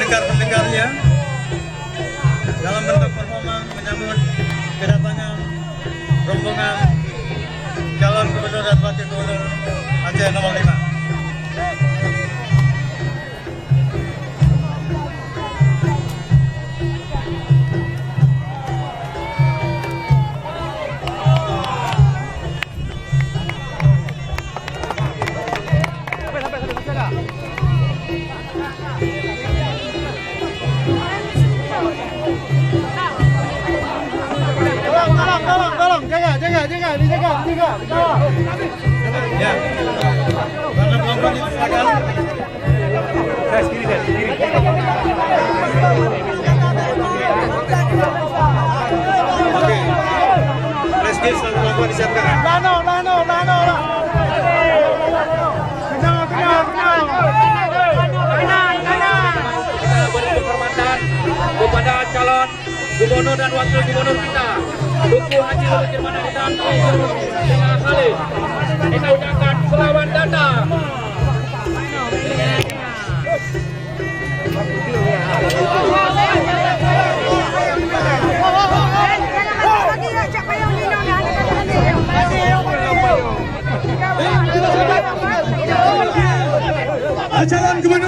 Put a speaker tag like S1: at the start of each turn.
S1: pendengar-pendengarnya dalam bentuk performa menyambut kedatangan rombongan calon gubernur dan wakil gubernur Aceh nomor 5.
S2: Tolong, jaga.
S1: Ya, karena kelompok ini silakan. Kiri. Oke, preskir selalu kelompok disiapkan.
S2: Lano.
S3: Kita beri penghormatan kepada calon gubernur dan wakil gubernur kita, Duku Haji Luhut Firman Hidayat dengan Khalid. Kita ucapkan selamat datang.
S1: Calon gubernur